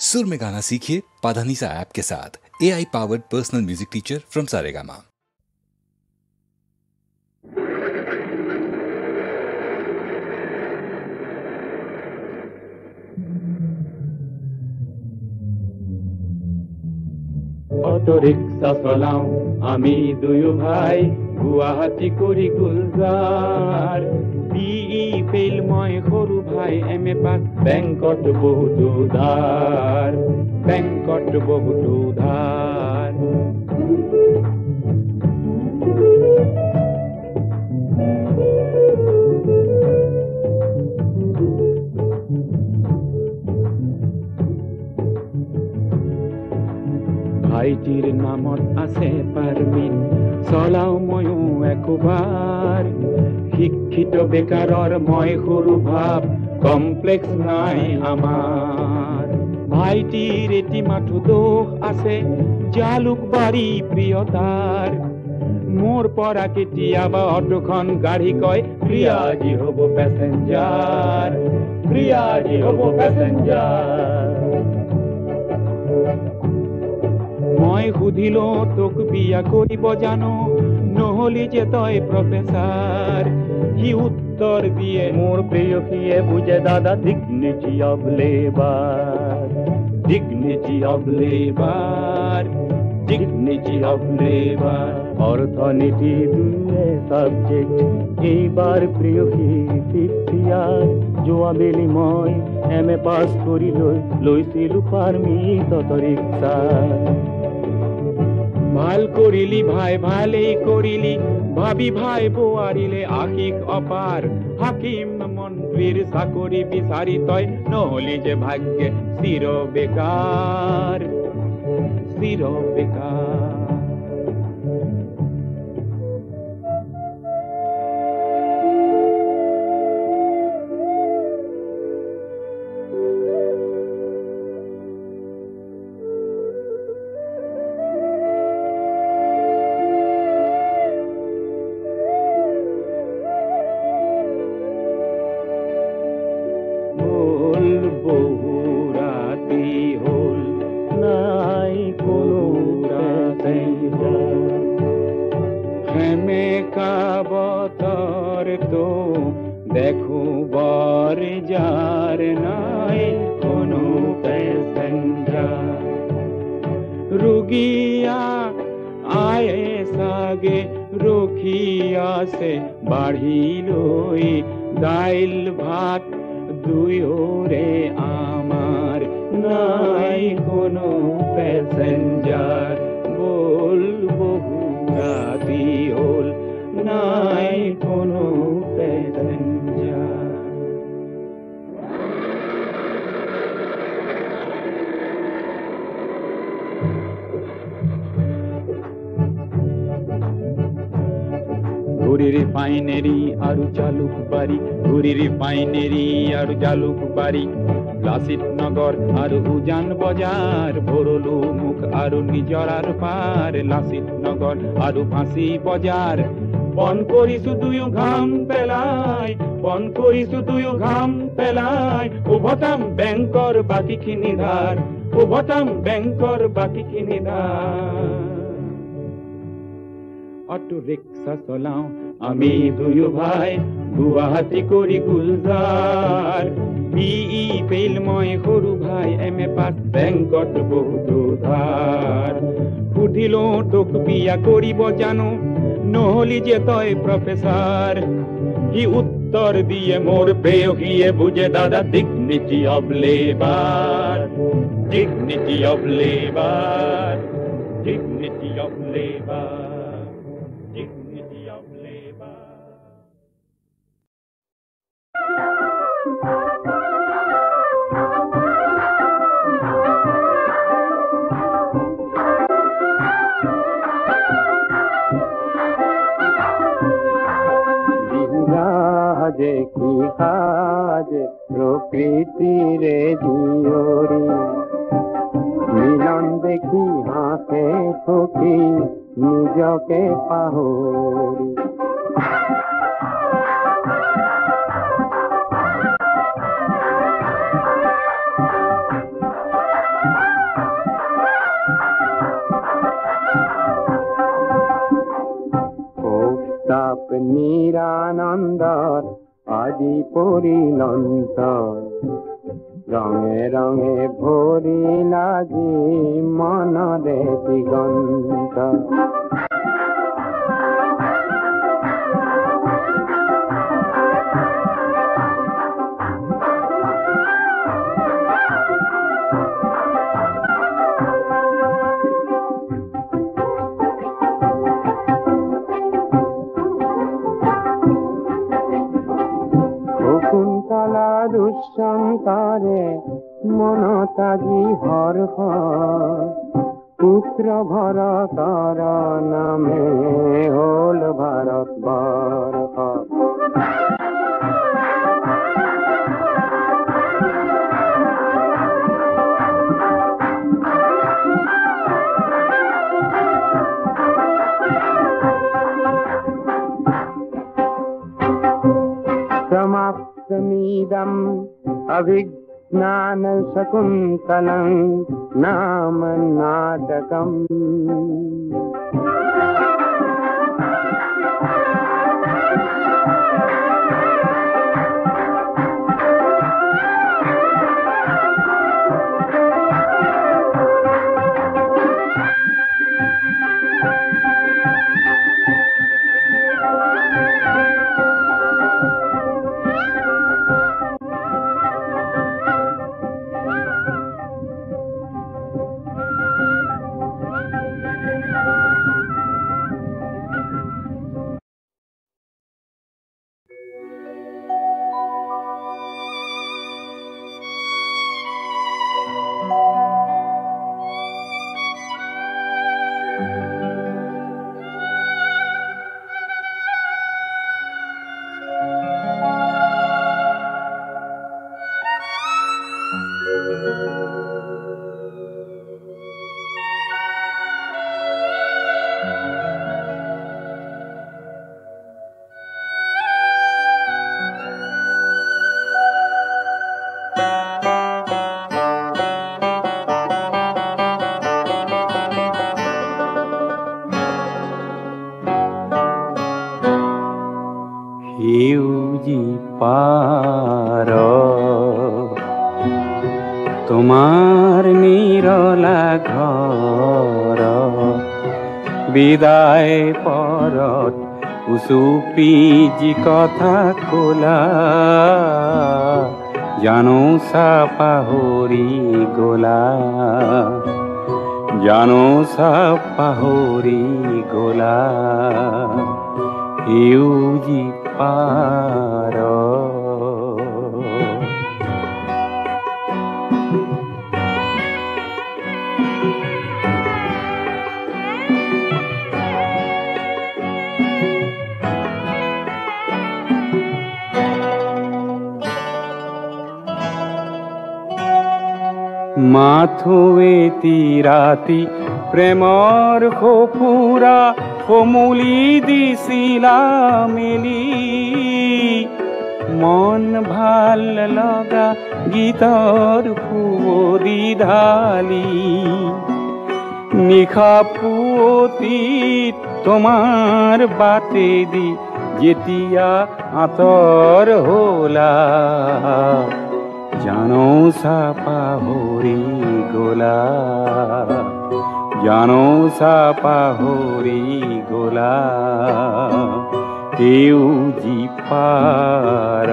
सुर में गाना सीखिए पाधानीसा ऐप के साथ। AI powered personal music teacher from Saregama. Auto rickshaw চলাও আমি দুয়ো ভাই, গুৱাহাটী কৰি গুলজাৰ। বিই ফেইল মই সৰু ভাই, MA পাছ, বেংকত বহুতো ধাৰ, বেংকত বহুতো ধাৰ। ভাইটিৰ নামত আছে পারমিট, চলাও ময়ো একোবাৰ। শিক্ষিত বেকাৰৰ মই সৰু ভাব, কমপ্লেক্স নাই আমাৰ। ভাইটিৰ এটি মাথো দোষ আছে, জালুকবাৰী প্ৰিয়তাৰ। মোৰ পৰা কেতিয়াবা অটোখন গাড়ী কয়, প্ৰিয়াজী হ'ব পেচেঞ্জাৰ, প্ৰিয়াজী হ'ব পেচেঞ্জাৰ। মই সুধিলো তোক বিয়া কৰিব জানো, নহলি যে তই প্ৰফেচাৰ। সি উত্তৰ দিয়ে, মোৰ প্ৰেয়সীয়ে বুজে দাদা, dignity of labour, dignity of labour, dignity of labour. অৰ্থনীতি দুয়ে সাবজেক্ট, এইবাৰ প্ৰেয়সী ফিফথ ইয়াৰ। যোৱাবেলি মই MA পাছ কৰি লৈছিলো পাৰমিট অটো ৰিক্সা। ভাল কৰিলি ভাই, ভালেই কৰিলি, ভাবি ভাই বোৱাৰিলে আশিক অপাৰ। হাকিম মন্ত্ৰীৰ চাকৰি বিচাৰি তই নহলি যে ভাগ্যে চিৰ বেকাৰ, চিৰ বেকাৰ। দেখো বার যার নাই কোনো প্যাসেঞ্জার। রুগিয়া আয়ে সাগে রখিয়াছে বাঢ়িলৈ, দাইল ভাত দুয়োৰে আমাৰ। নাই কোনো প্যাসেঞ্জার, বল বহু ৰাতি হ'ল, নাই কোনো প্যাসেঞ্জার। ঘুৰি ৰিফাইনেৰী আৰু জালুকবাৰী, ঘুৰি ৰিফাইনেৰী আৰু জালুকবাৰী। লাচিত নগৰ আৰু উজান বজাৰ, ভৰলো মুখ আৰু নিজৰাৰ পাৰ। লাচিত নগৰ আৰু ফাঁচী বজাৰ, বন কৰিছো দুয়ো ঘাম পেলাই, বন কৰিছো দুয়ো ঘাম পেলাই। উভতাম বেংকৰ বাকীখিনি ধাৰ, উভতাম বেংকৰ বাকীখিনি ধাৰ। অটো ৰিক্সা চলাও আমি দুয়ো ভাই, গুৱাহাটী কৰি গুলজাৰ। বিই ফেইল মই সৰু ভাই, MA পাছ, বেংকত বহুতো ধাৰ। সুধিলো তোক বিয়া কৰিব জানো, নহলি যে তই প্ৰফেচাৰ। সি উত্তৰ দিয়ে, মোৰ প্ৰেয়সীয়ে বুজে দাদা, dignity of labour, dignity of labour, dignity of labour, dignity of labour. সাজে কি সাজে প্রকৃতিরে জিয়রি, মিলন দেখি হাসে সখী নিজকে পাহরি। আজি পৰিলন্ত ৰঙে ৰঙে ভৰিল আজি মনৰে দিগন্ত শকুন্তলা দুষ্যন্তৰে মনত আজি হৰ্ষ পুত্ৰ ভৰতৰ নামে হল ভাৰতবৰ্ষ समाप्तमिदम् अभिज्ञान शकुन्तलं नाम नाटकम् সেউজী পাৰ তোমাৰ নিৰলা ঘৰ বিদায় পৰত উচুপি যি কথা কলা জানো চা পাহৰি গলা জানো চা পাহৰি গলা সেউজী পাৰ মাথো এটি ৰাতি প্ৰেমৰ সপোৰা কমলি দিছিলা মেলি মন ভাল লগা গীতৰ সুৱদি ঢালি নিশা পুৱতি তোমাৰ বাটেদি যেতিয়া আঁতৰ হলা জানো চা পাহৰি গলা জানো চা পাহৰি গলা সেউজী পাৰ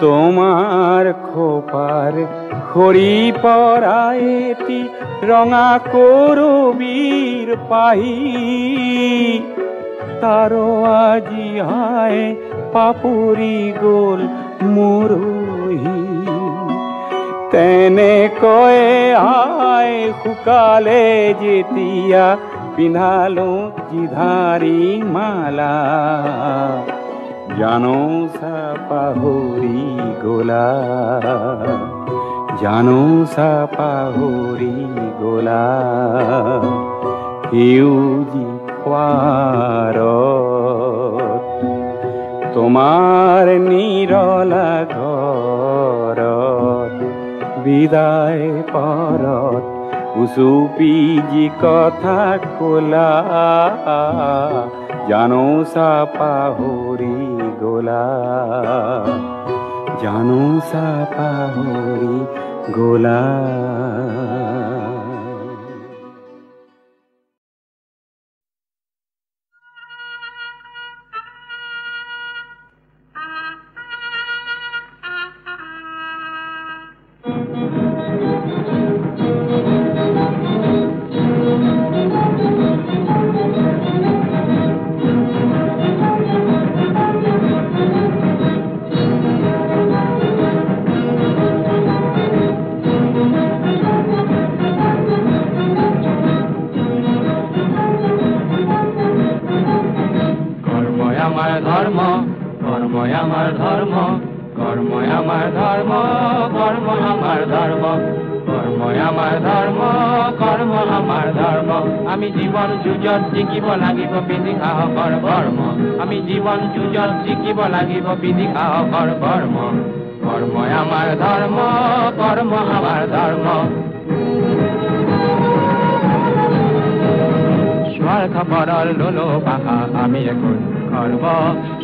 তোমাৰ খোপাৰ খৰি পৰা এটি ৰঙা কৰবীৰ পাহি তাৰ আজি হায় পাপৰি গল মৰহি তেনেকৈ হায় শুকালে যেতিয়া পিন্ধালো জিধাৰী মালা জানো চা পাহৰি গলা জানো চা পাহৰি গলা সেউজী খোৱাৰত তোমাৰ নিৰলা ঘৰত বিদায় পৰত উচুপি যি কথা ক'লা জানো চা পাহৰি গ'লা জানো চা পাহৰি গ'লা আমি জীবন যুঁজত জিকিব লাগিব পিন্ধি সাহসৰ বৰ্ম আমি জীবন যুঁজত জিকিব লাগিব পিন্ধি সাহসৰ বৰ্ম কৰ্মই আমাৰ ধৰ্ম কৰ্ম আমাৰ ধৰ্ম স্বাৰ্থপৰৰ লোলো পাখা আমি কৰি গৰ্ব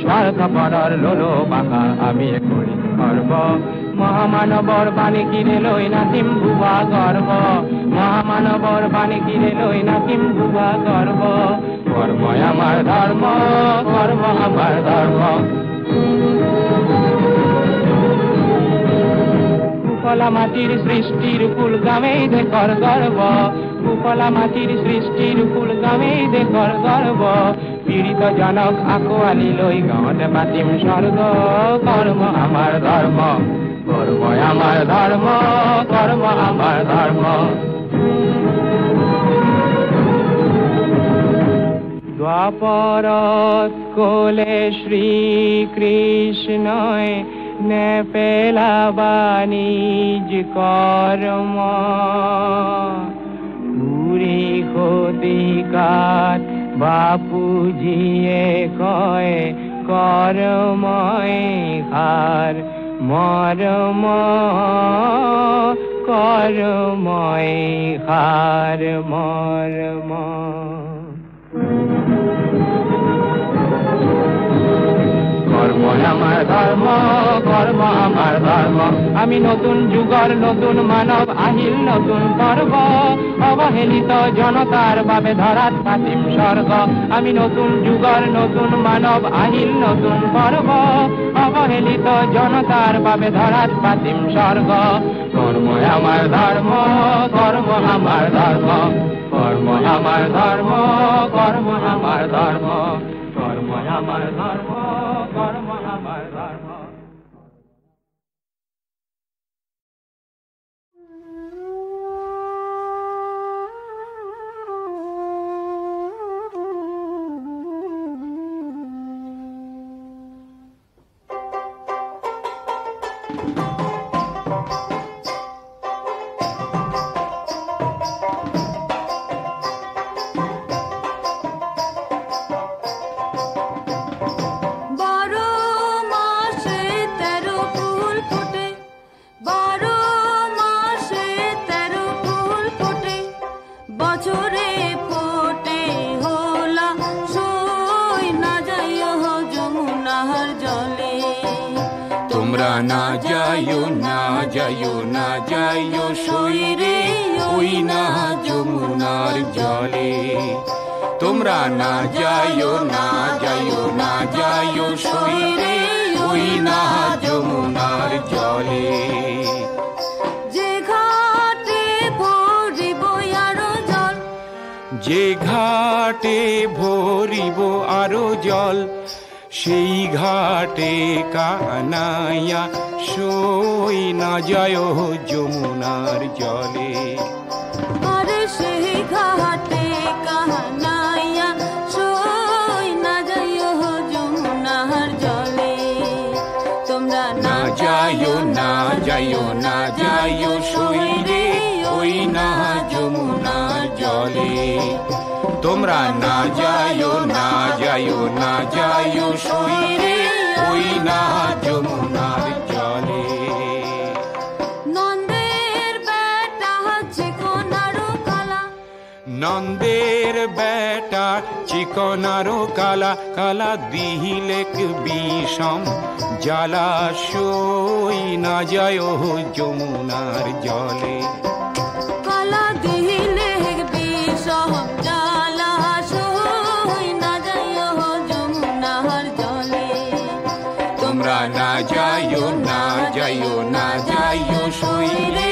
স্বাৰ্থপৰৰ লোলো পাখা আমি কৰি গৰ্ব মহামানৱৰ বাণী কিনে লৈ নাচিম ভুৱা গৰ্ব মহামানৱৰ বাণী কিনে লৈ নাচিম ভুৱা গৰ্ব কৰ্মই আমাৰ ধৰ্ম কৰ্ম আমাৰ ধৰ্ম কুফলা মাটিৰ সৃষ্টিৰ কুল গামেই দেশৰ গৰ্ব কুফলা মাটিৰ সৃষ্টিৰ কুল গামেই দেশৰ গৰ্ব পীড়িত জনক আকোৱালি লৈ গাঁৱত পাতিম স্বৰ্গ কৰ্ম আমাৰ ধৰ্ম কৰ্মই আমাৰ ধৰ্ম কৰ্ম আমাৰ ধৰ্ম দ্বাপৰত ক'লে শ্ৰীকৃষ্ণই নেপেলাবা নিজ কৰ্ম ঘূৰি শতিকাত বাপুজিয়ে কয় কৰ্মই সাৰ মৰম কৰ্মই সাৰ মৰম কৰ্মই আমাৰ ধৰ্ম কৰ্ম আমাৰ ধৰ্ম আমি নতুন যুগৰ নতুন মানৱ আহিল নতুন পৰ্ব অৱহেলিত জনতাৰ বাবে ধৰাত পাতিম স্বৰ্গ আমি নতুন যুগৰ নতুন মানৱ আহিল নতুন পৰ্ব অৱহেলিত জনতাৰ বাবে ধৰাত পাতিম স্বৰ্গ কৰ্মই আমাৰ ধৰ্ম কৰ্ম আমাৰ ধৰ্ম কৰ্মই আমাৰ ধৰ্ম কৰ্ম আমাৰ ধৰ্ম কৰ্মই আমাৰ ধৰ্ম কৰ্ম আমাৰ ধৰ্ম না যাইও সইরে ওই না যমুনার জলে তোমরা না যাইও সইরে ওই না যমুনার জলে যে ঘাটে ভরিব আরো জল সেই ঘাটে কানাইয়া সই না যায় যমুনার জলে আরে সেই ঘাটে কানাইয়া সই না যায় যমুনার জলে তোমরা না যাইও সই রে ওই না যমুনার জলে তোমরা না যাইও না যাইও না যাইও সইরে ওই না যমুনার জলে। নন্দের বেটা চিকনারো কালা, নন্দের বেটা চিকনারো কালা, কালা দিহিলেক বিষম জলাশয় না যায় যমুনার জলে। কালা দিলে বিষম জলাশয় না যায় যমুনার জলে। তোমরা না যাইও না যাইও না যাইও সইরে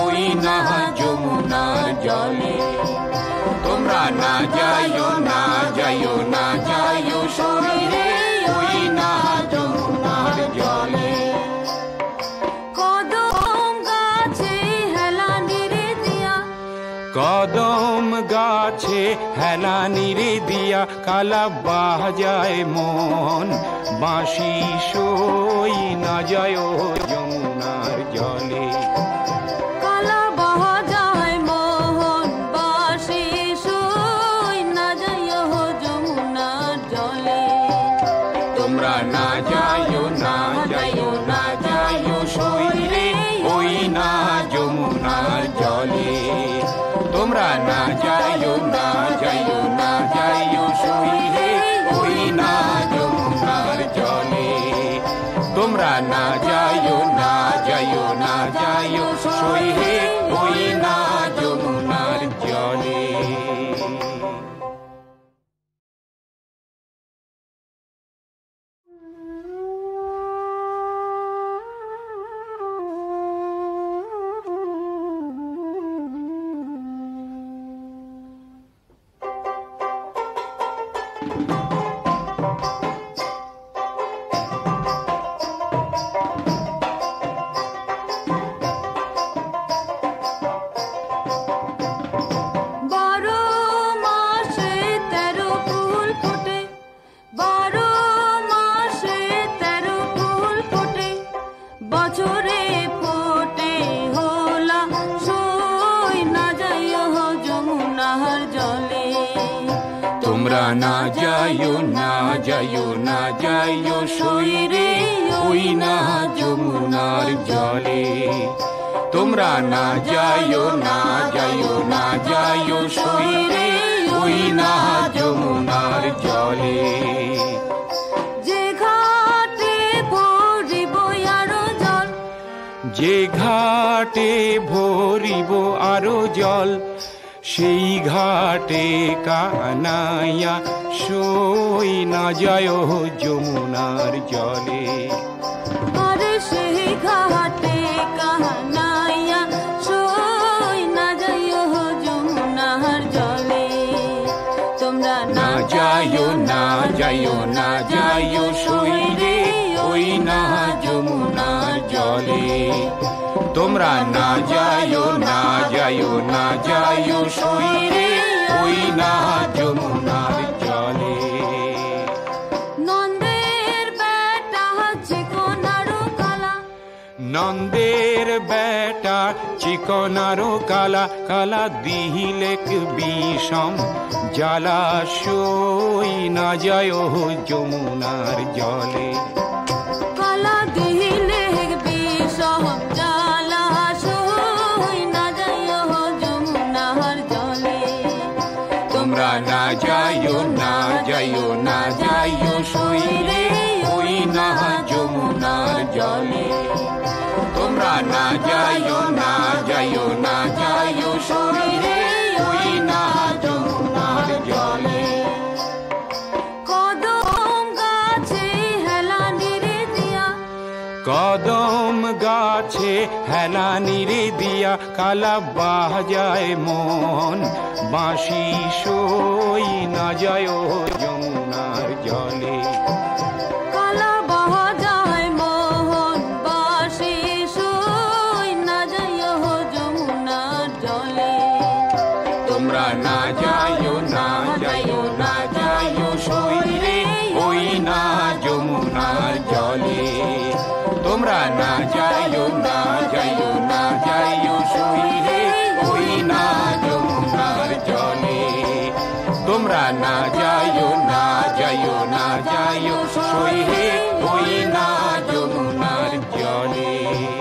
ওই না যমুনার জলে। তোমরা না যাইও না যাইও না যাইও সইরে ওই না যমুনার জলে। কদম গাছে হেলানিরে দিয়া, কদম গাছে হেলানিরে দিয়া, কালা বাজায় মন বাঁশি সই না যায় যমুনার জলে। কালা বাজায় মোহন বাঁশি সই না যায় যমুনার জলে। তোমরা না যাইও না যাইও না যাইও সইরে ওই না যমুনার জলে। তোমরা না যাইও না যাইও না যাইও সইরে ওই না যমুনার জলে। তোমরা না যাইও না যাইও না যাইও সইরে ওই না যমুনার জলে। বারো মাসে 13 ফুল ফোটে, 12 মাসে 13 ফুল ফোটে, বছরে ফোটে হোলা সই না যায় যমুনার জলে। তোমরা না যাইও না যাইও না যাইও সইরে ওই না যমুনার জলে। তোমরা না যাইও না যাইও না যাইও সইরে ওই না যমুনার জলে। যে ঘাটে ভরিব আরো জল, যে ঘাটে ভরিব আরো জল, সেই ঘাটে কানাইয়া সই না যায় যমুনার জলে। আরে সেই ঘাটে কানাইয়া সই না যায় যমুনার জলে। তোমরা না যাইও না যাইও না যাইও সইরে ওই না যমুনার জলে। তোমরা না যাইও না যাইও না যাইও সইরে ওই না যমুনার জলে। নন্দের বেটা চিকনারো কালা, নন্দের বেটা চিকনারো কালা, কালা দিহিলেক বিষম জলাশয় না যায় যমুনার জলে। কালা দিলে বিষম জলাশয় না যায় যমুনার জলে। তোমরা না যাইও না যাইও না যাইও সইরে ওই না যমুনার জলে। তোমরা না যাইও না যাইও না যাইও সইরে ওই না যমুনার জলে। কদম গাছে হেলানিরে দিয়া, কদম গাছে হেলানিরে দিয়া, কালা বাজায় মন বাঁশি সই না যায় যমুনার জলে। কালা বাজায় মোহন বাঁশি সই না যায় যমুনার জলে। তোমরা না যাইও না যাইও না যাইও সইরে ওই না যমুনার জলে। তোমরা না যাইও না যাইও না যাইও সইরে ওই না যমুনার জলে। তোমরা না যাইও না যাইও না যাইও সই হে ওই না যমুনার জলে।